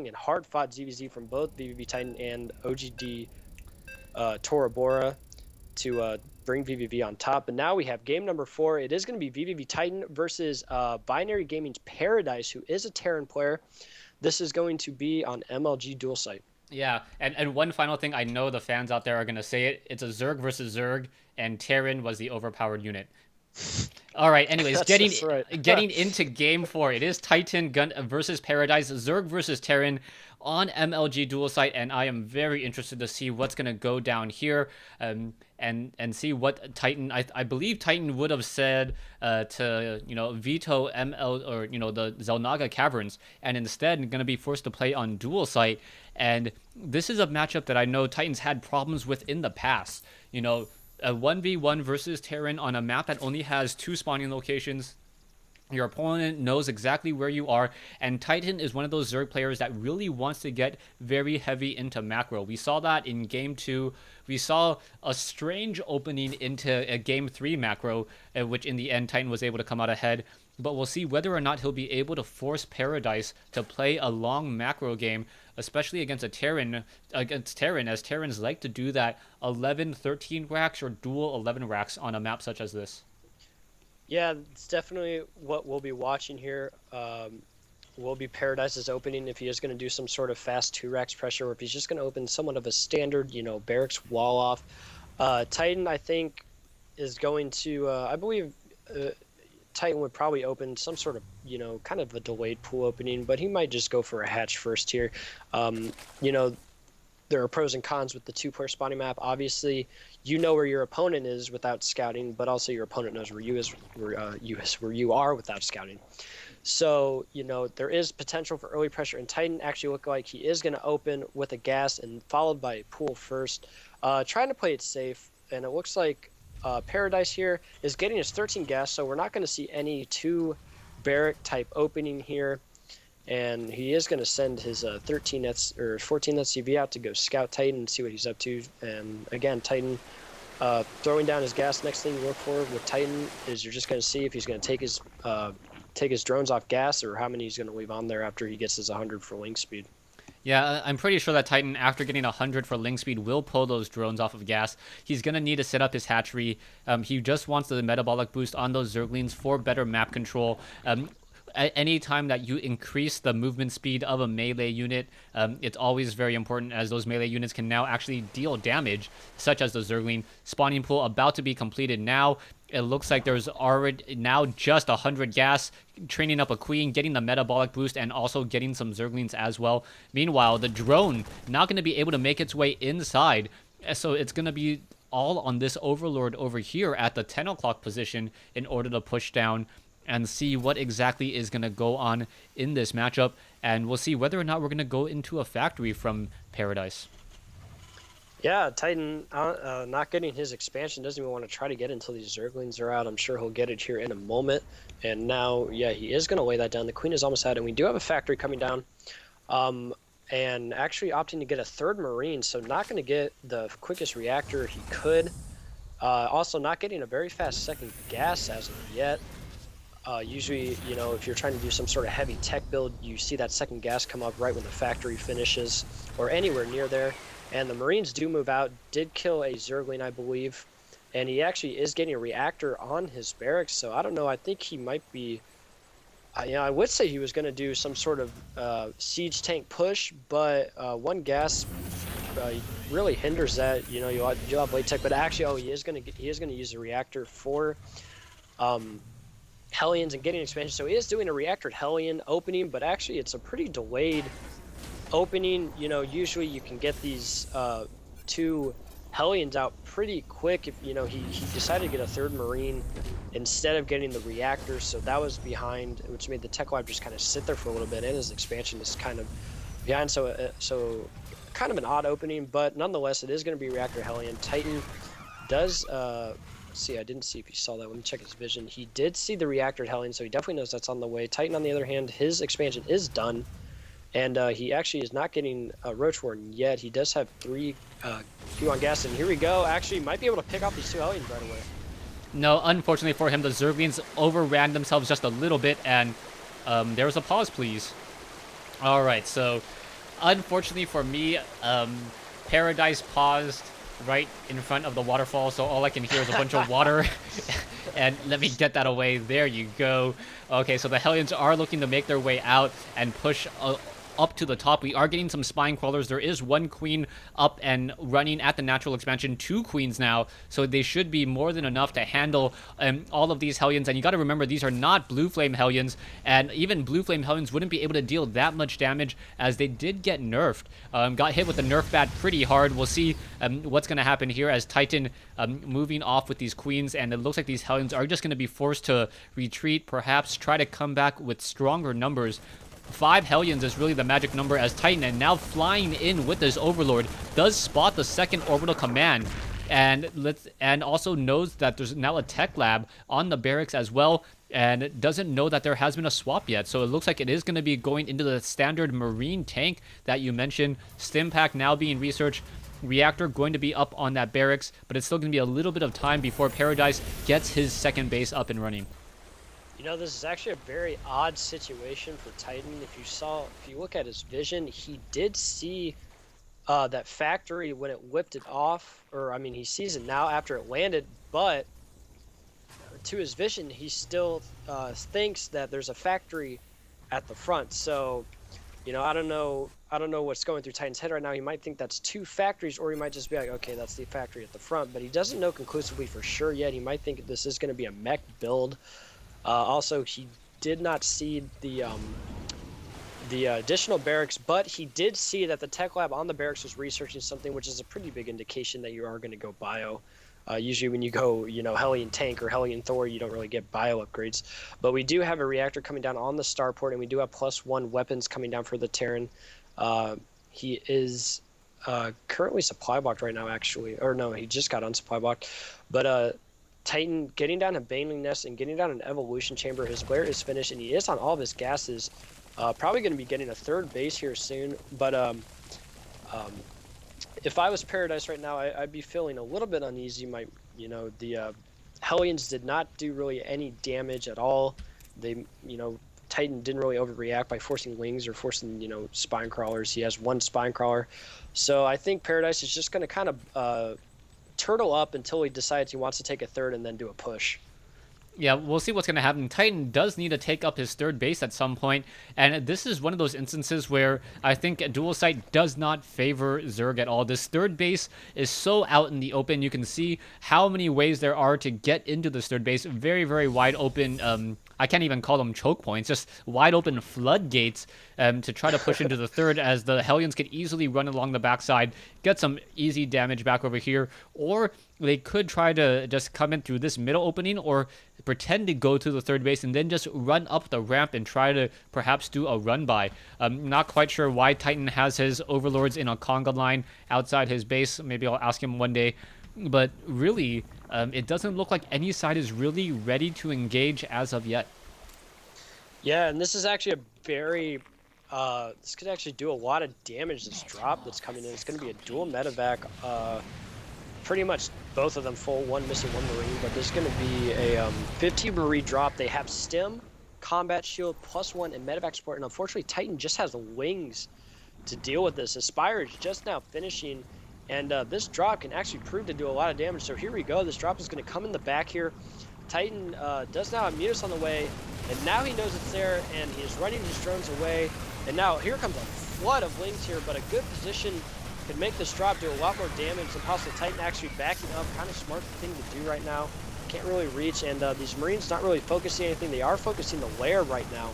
and hard-fought ZVZ from both vVv Titan and oGd Tora Bora to bring vVv on top. But now we have game number 4. It is going to be vVv Titan versus Binary Gaming's Paradise, who is a Terran player. This is going to be on MLG dual site. Yeah, and one final thing, I know the fans out there are going to say it. It's a Zerg versus Zerg, and Terran was the overpowered unit. All right, anyways, That's right. getting into game 4. It is Titan Gun versus Paradise, Zerg versus Terran on MLG dual site, and I am very interested to see what's going to go down here, and see what Titan. I believe Titan would have said to veto ML or the Zelnaga Caverns, and instead going to be forced to play on dual site. And this is a matchup that I know Titans had problems with in the past. A 1v1 versus Terran on a map that only has 2 spawning locations. Your opponent knows exactly where you are, and Titan is one of those Zerg players that really wants to get very heavy into macro. We saw that in Game 2. We saw a strange opening into a Game 3 macro, which in the end Titan was able to come out ahead. But we'll see whether or not he'll be able to force Paradise to play a long macro game, especially against Terran, as Terrans like to do that 11, 13 racks or dual 11 racks on a map such as this. Yeah, it's definitely what we'll be watching here. Will be Paradise's opening if he is going to do some sort of fast 2 racks pressure, or if he's just going to open somewhat of a standard, barracks wall off. Titan, I think, is going to, I believe Titan would probably open some sort of, kind of a delayed pool opening, but he might just go for a hatch first here. There are pros and cons with the 2-player spawning map. Obviously, you know where your opponent is without scouting, but also your opponent knows where you are without scouting. So, there is potential for early pressure, and Titan actually look like he is going to open with a gas and followed by a pool first, trying to play it safe. And it looks like Paradise here is getting his 13 gas, so we're not going to see any 2 barrack type opening here. And he is going to send his 14 CV out to go scout Titan and see what he's up to. And again, Titan throwing down his gas. Next thing you look for with Titan is you're just going to see if he's going to take his drones off gas, or how many he's going to leave on there after he gets his 100 for link speed. Yeah, I'm pretty sure that Titan, after getting 100 for link speed, will pull those drones off of gas. He's going to need to set up his hatchery. He just wants the metabolic boost on those Zerglings for better map control. Any time that you increase the movement speed of a melee unit, it's always very important, as those melee units can now actually deal damage, such as the Zergling. Spawning pool about to be completed now. It looks like there's already now just 100 gas, training up a queen, getting the metabolic boost, and also getting some Zerglings as well. Meanwhile, the drone not going to be able to make its way inside, so it's going to be all on this Overlord over here at the 10 o'clock position in order to push down and see what exactly is going to go on in this matchup. And we'll see whether or not we're going to go into a factory from Paradise. Yeah, Titan not getting his expansion, doesn't even want to try to get until these Zerglings are out. I'm sure he'll get it here in a moment. And now, yeah, he is going to lay that down. The queen is almost out, and we do have a factory coming down. And actually opting to get a 3rd Marine, so not going to get the quickest reactor he could. Also not getting a very fast 2nd gas as of yet. Usually, if you're trying to do some sort of heavy tech build, you see that 2nd gas come up right when the factory finishes, or anywhere near there. And the Marines do move out, did kill a Zergling, I believe, and he actually is getting a reactor on his barracks, so I don't know, I think he might be, I would say he was going to do some sort of siege tank push, but 1 gas really hinders that. You'll have blade tech, but actually, he is going to use a reactor for Hellions and getting expansion. So he is doing a reactor Hellion opening, but actually it's a pretty delayed opening. Usually you can get these 2 Hellions out pretty quick if, he decided to get a 3rd Marine instead of getting the reactor. So that was behind, which made the Tech Lab just kind of sit there for a little bit, and his expansion is kind of behind. So kind of an odd opening, but nonetheless, it is going to be reactor Hellion. Titan does... see, I didn't see if he saw that. Let me check his vision. He did see the reactor Hellion, so he definitely knows that's on the way. Titan, on the other hand, his expansion is done, and he actually is not getting a Roach Warden yet. He does have 3 Q on gas, and here we go. Actually, might be able to pick off these 2 Hellions right away. No, unfortunately for him, the Zerglings overran themselves just a little bit, and there was a pause, please. All right, so Unfortunately for me, Paradise paused right in front of the waterfall, so all I can hear is a bunch of water. And let me get that away. There you go. Okay, so the Hellions are looking to make their way out and push up to the top. We are getting some spine crawlers. There is one queen up and running at the natural expansion, 2 queens now, so they should be more than enough to handle all of these Hellions. And you got to remember, these are not Blue Flame Hellions, and even Blue Flame Hellions wouldn't be able to deal that much damage, as they did get nerfed. Got hit with the nerf bat pretty hard. We'll see what's going to happen here as Titan moving off with these queens, and it looks like these Hellions are just going to be forced to retreat, perhaps try to come back with stronger numbers. 5 Hellions is really the magic number, as Titan, and now flying in with this Overlord, does spot the second orbital command, and also knows that there's now a tech lab on the barracks as well, and doesn't know that there has been a swap yet. So it looks like it is going to be going into the standard marine tank that you mentioned. Stim pack now being researched. Reactor going to be up on that barracks, but it's still going to be a little bit of time before Paradise gets his second base up and running. You know, this is actually a very odd situation for Titan. If you look at his vision, he did see that factory when it whipped it off, or I mean, he sees it now after it landed, but to his vision, he still thinks that there's a factory at the front. So, you know, I don't know what's going through Titan's head right now. He might think that's 2 factories, or he might just be like, okay, that's the factory at the front, but he doesn't know conclusively for sure yet. He might think this is going to be a mech build. Also, he did not see the additional barracks, but he did see that the tech lab on the barracks was researching something, which is a pretty big indication that you are going to go bio. Usually when you go, you know, Hellion Tank or Hellion Thor, you don't really get bio upgrades. But we do have a reactor coming down on the starport, and we do have +1 weapons coming down for the Terran. He is currently supply blocked right now, actually. Or no, he just got unsupply blocked. But Titan getting down a Baneling Nest and getting down an Evolution Chamber. His glare is finished, and he is on all of his gases. Probably going to be getting a 3rd base here soon. But if I was Paradise right now, I'd be feeling a little bit uneasy. The Hellions did not do really any damage at all. They, Titan didn't really overreact by forcing wings or forcing, spine crawlers. He has 1 spine crawler. So I think Paradise is just going to kind of turtle up until he decides he wants to take a 3rd and then do a push. Yeah, we'll see what's going to happen. Titan does need to take up his 3rd base at some point, and this is one of those instances where I think Dual Sight does not favor Zerg at all. This 3rd base is so out in the open. You can see how many ways there are to get into this 3rd base. Very, very wide open. I can't even call them choke points, just wide open floodgates to try to push into the 3rd, as the Hellions could easily run along the backside, get some easy damage back over here, or they could try to just come in through this middle opening, or pretend to go to the 3rd base and then just run up the ramp and try to perhaps do a run by. I'm not quite sure why Titan has his overlords in a conga line outside his base. Maybe I'll ask him one day. But really, it doesn't look like any side is really ready to engage as of yet. Yeah, and this is actually a very... this could actually do a lot of damage, this drop that's coming in. It's going to be a dual medevac. Pretty much both of them full, 1 missing, 1 marine, but there's going to be a 15 marine drop. They have stim, combat shield, +1, and medevac support, and unfortunately Titan just has the wings to deal with this. Aspire is just now finishing, and this drop can actually prove to do a lot of damage. So here we go. This drop is going to come in the back here. Titan does now have Mutus on the way, and now he knows it's there, and he is running his drones away. And now here comes a flood of wings here, but a good position could make this drop do a lot more damage than possible. Titan actually backing up, kind of smart thing to do right now. Can't really reach, and these Marines not really focusing anything. They are focusing the lair right now,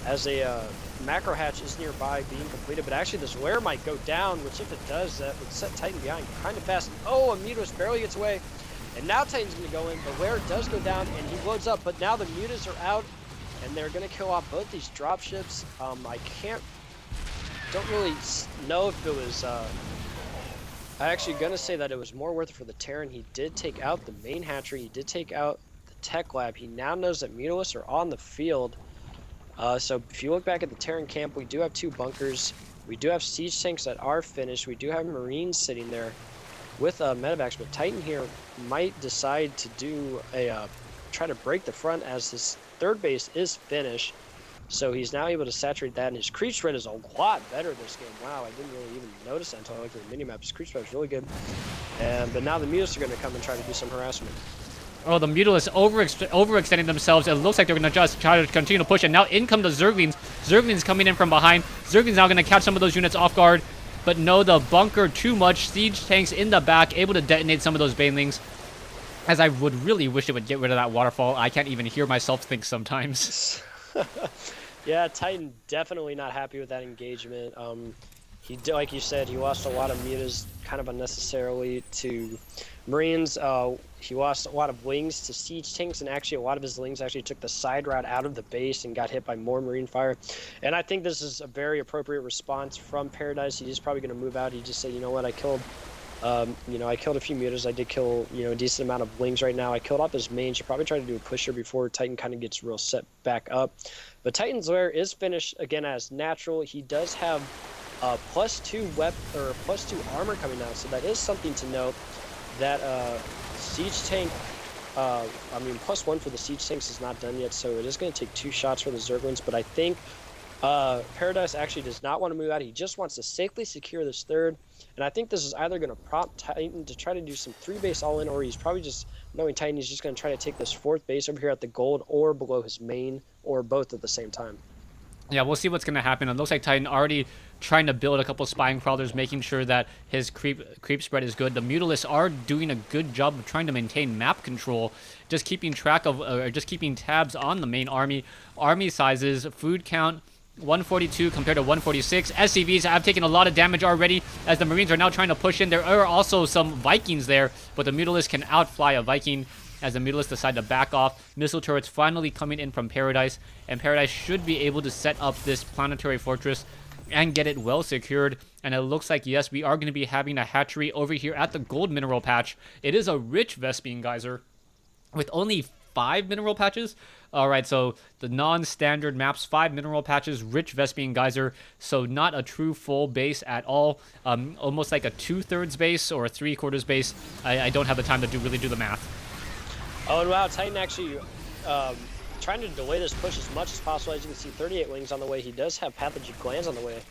as a macro hatch is nearby being completed. But actually this lair might go down, which if it does, that would set Titan behind kind of fast. Oh, a Mutus barrely gets away, and now Titan's going to go in. The lair does go down, and he loads up, but now the Mutas are out, and they're going to kill off both these dropships. Don't really know if it was, I'm actually going to say that it was more worth it for the Terran. He did take out the main hatchery. He did take out the tech lab. He now knows that Mutalisks are on the field. So if you look back at the Terran camp, we do have 2 bunkers. We do have siege tanks that are finished. We do have Marines sitting there with medevacs, but Titan here might decide to do a, try to break the front, as his 3rd base is finished. So he's now able to saturate that, and his creep spread is a lot better this game. Wow, I didn't really even notice that until I looked at the minimap. His creep spread is really good. But now the Mutas are going to come and try to do some harassment. Oh, the Mutalists overextending themselves. It looks like they're going to just try to continue to push. And now in come the Zerglings. Zerglings coming in from behind. Zerglings now going to catch some of those units off guard. But no, the bunker too much. Siege tanks in the back, able to detonate some of those Banelings. As I would really wish it would get rid of that waterfall. I can't even hear myself think sometimes. Yeah, Titan definitely not happy with that engagement. Like you said, he lost a lot of mutas kind of unnecessarily to Marines. He lost a lot of wings to siege tanks, and actually a lot of his wings actually took the side route out of the base and got hit by more Marine fire. And I think this is a very appropriate response from Paradise. He's probably going to move out. He just said, you know what, I killed I killed a few mutas. I did kill, a decent amount of wings right now. I killed off his main. Should probably try to do a pusher before Titan kind of gets real set back up. But Titan's Lair is finished again as natural. He does have +2 armor coming out, so that is something to note. That siege tank, +1 for the siege tanks is not done yet, so it is going to take 2 shots for the Zerglings. But I think Paradise actually does not want to move out. He just wants to safely secure this third. And I think this is either going to prompt Titan to try to do some 3-base all-in, or he's probably just, knowing Titan, he's just going to try to take this 4th base over here at the gold or below his main, or both at the same time. Yeah, we'll see what's going to happen. It looks like Titan already trying to build a couple spying crawlers, making sure that his creep spread is good. The Mutalists are doing a good job of trying to maintain map control, just keeping track of, just keeping tabs on the main army sizes, food count, 142 compared to 146. SCVs have taken a lot of damage already as the Marines are now trying to push in. There are also some Vikings there, but the Mutalists can outfly a Viking as the Mutalists decide to back off. Missile turrets finally coming in from Paradise, and Paradise should be able to set up this planetary fortress and get it well secured. And it looks like, yes, we are going to be having a hatchery over here at the gold mineral patch. It is a rich Vespene geyser with only 5 mineral patches. All right, so the non-standard maps, 5 mineral patches, rich Vespene geyser, so not a true full base at all. Almost like a 2/3 base or a 3/4 base. I don't have the time to really do the math. Oh, and wow, Titan actually trying to delay this push as much as possible. As you can see, 38 wings on the way. He does have pathogenic glands on the way.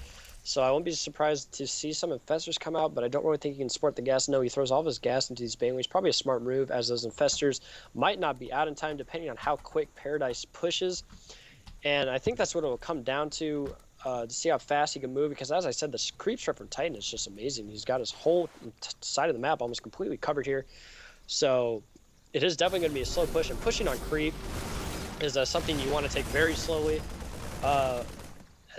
So I won't be surprised to see some infestors come out, but I don't really think he can support the gas. No, he throws all of his gas into these Banelings. Probably a smart move, as those infestors might not be out in time, depending on how quick Paradise pushes. And I think that's what it will come down to see how fast he can move, because as I said, the creep strip from Titan is just amazing. He's got his whole side of the map almost completely covered here. So it is definitely going to be a slow push, and pushing on creep is something you want to take very slowly.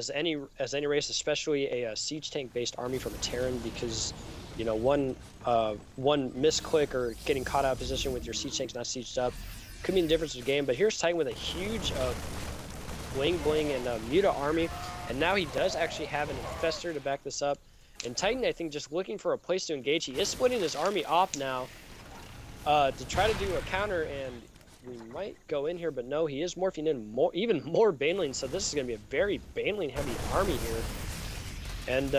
As any race, especially a siege tank based army from a Terran, because one misclick or getting caught out of position with your siege tanks not sieged up could mean the difference in the game. But here's Titan with a huge bling and Muta army, and now he does actually have an infestor to back this up. And Titan, I think, just looking for a place to engage. He is splitting his army off now to try to do a counter, and we might go in here, but no, he is morphing in even more Banelings, so this is going to be a very Baneling-heavy army here. And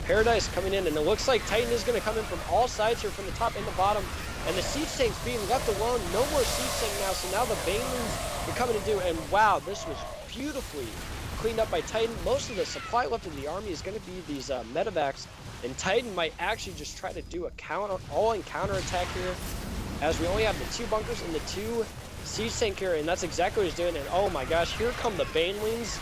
Paradise coming in, and it looks like Titan is going to come in from all sides here, from the top and the bottom, and the siege tanks being left alone. No more siege tank now, so now the Banelings are coming to do, and wow, this was beautifully cleaned up by Titan. Most of the supply left in the army is going to be these medevacs, and Titan might actually just try to do a all-in counter attack here, as we only have the 2 bunkers and the 2 siege tank here, and that's exactly what he's doing. And oh my gosh, here come the Banelings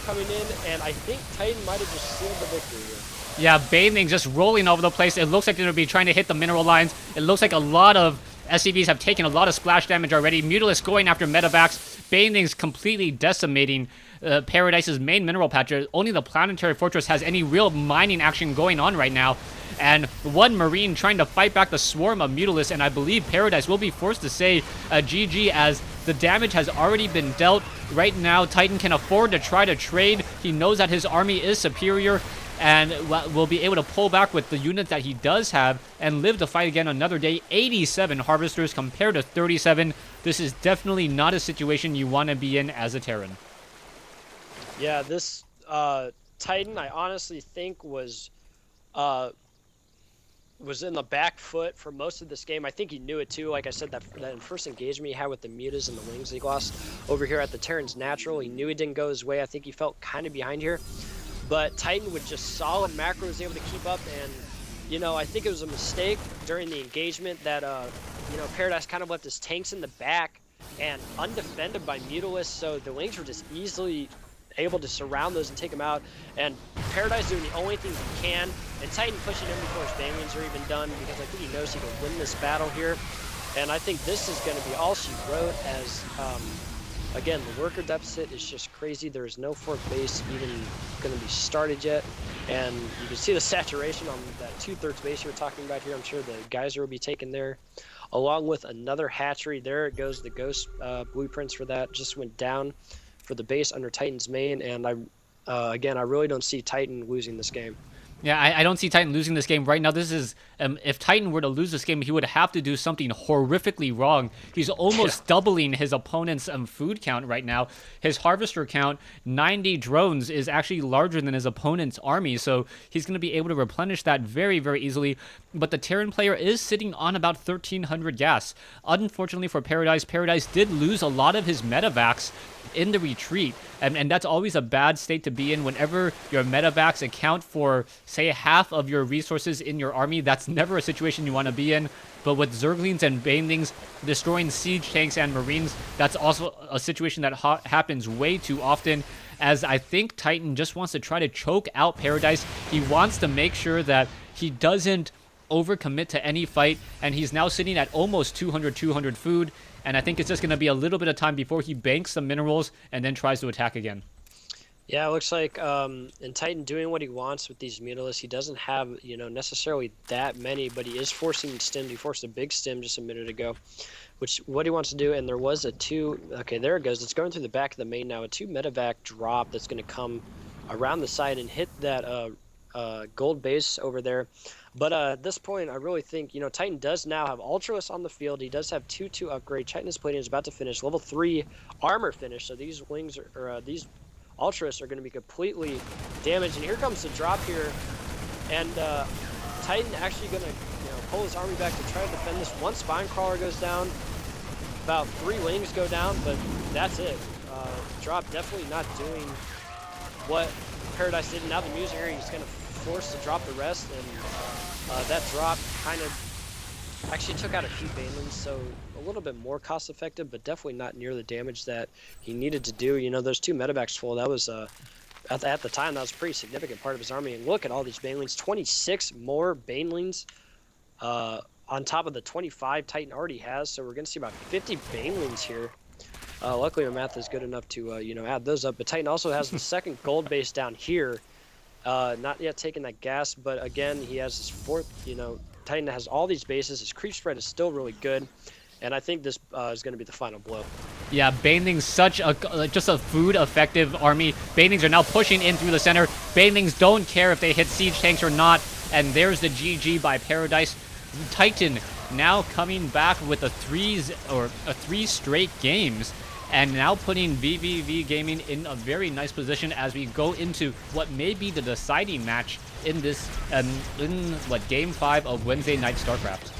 coming in, and I think Titan might have just sealed the victory here. Yeah, Banelings just rolling over the place. It looks like they're going to be trying to hit the mineral lines. It looks like a lot of SCVs have taken a lot of splash damage already. Mutalists going after medevacs. Banelings completely decimating Paradise's main mineral patch. Only the planetary fortress has any real mining action going on right now. And one Marine trying to fight back the swarm of Mutalists, and I believe Paradise will be forced to say GG, as the damage has already been dealt. Right now, Titan can afford to try to trade. He knows that his army is superior and will be able to pull back with the units that he does have and live to fight again another day. 87 Harvesters compared to 37. This is definitely not a situation you want to be in as a Terran. Yeah, this Titan, I honestly think, was was in the back foot for most of this game. I think he knew it too. Like I said, that first engagement he had with the mutas and the wings he lost over here at the Terran's natural, he knew he didn't go his way. I think he felt kind of behind here. But Titan with just solid macro was able to keep up, and you know, I think it was a mistake during the engagement that you know, Paradise kind of left his tanks in the back and undefended by Mutalisk, so the wings were just easily able to surround those and take them out. And Paradise doing the only things he can, and Titan pushing him before his Banelings are even done, because I think he knows he can win this battle here. And I think this is going to be all she wrote, as again, the worker deficit is just crazy. There is no fourth base even going to be started yet. And you can see the saturation on that 2/3 base you were talking about here. I'm sure the Geyser will be taken there, along with another hatchery. There it goes. The ghost blueprints for that just went down for the base under Titan's main. And again, I really don't see Titan losing this game. Yeah, I don't see Titan losing this game right now. This is if Titan were to lose this game, he would have to do something horrifically wrong. He's almost doubling his opponent's food count right now. His harvester count, 90 drones, is actually larger than his opponent's army, so he's going to be able to replenish that very, very easily. But the Terran player is sitting on about 1,300 gas. Unfortunately for Paradise, Paradise did lose a lot of his medevacs in the retreat, and that's always a bad state to be in. Whenever your medevacs account for, say, half of your resources in your army, that's never a situation you want to be in. But with Zerglings and Banelings destroying siege tanks and marines, that's also a situation that happens way too often, as I think Titan just wants to try to choke out Paradise. He wants to make sure that he doesn't overcommit to any fight, and he's now sitting at almost 200 food, and I think it's just going to be a little bit of time before he banks some minerals and then tries to attack again. Yeah, it looks like in Titan doing what he wants with these Mutalisks. He doesn't have, you know, necessarily that many, but he is forcing stim. He forced a big stim just a minute ago, which what he wants to do. And there was a okay, there it goes. It's going through the back of the main now. A 2 medevac drop that's going to come around the side and hit that gold base over there. But at this point, I really think, you know, Titan does now have Ultralisk on the field. He does have 2/2 upgrade. Titan's plating is about to finish. Level 3 armor finish. So these wings or these Ultras are going to be completely damaged. And here comes the drop here. And Titan actually going to, you know, pull his army back to try to defend this. One Spine Crawler goes down. About 3 wings go down, but that's it. Drop definitely not doing what Paradise did. Now the music here, he's going to force to drop the rest. And that drop kind of actually took out a few Banelings, so a little bit more cost effective, but definitely not near the damage that he needed to do. You know, those 2 medevacs full, that was at the time that was a pretty significant part of his army. And look at all these Banelings, 26 more Banelings on top of the 25 Titan already has. So we're going to see about 50 Banelings here. Luckily my math is good enough to you know, add those up. But Titan also has the second gold base down here. Not yet taking that gas, but again, he has his 4th, you know, Titan has all these bases. His creep spread is still really good, and I think this is going to be the final blow. Yeah, Banelings, such a just a food effective army. Banelings are now pushing in through the center. Banelings don't care if they hit siege tanks or not, and there's the GG by Paradise. Titan now coming back with a 3 straight games, and now putting vVv Gaming in a very nice position as we go into what may be the deciding match in this, in what, Game 5 of Wednesday Night StarCraft.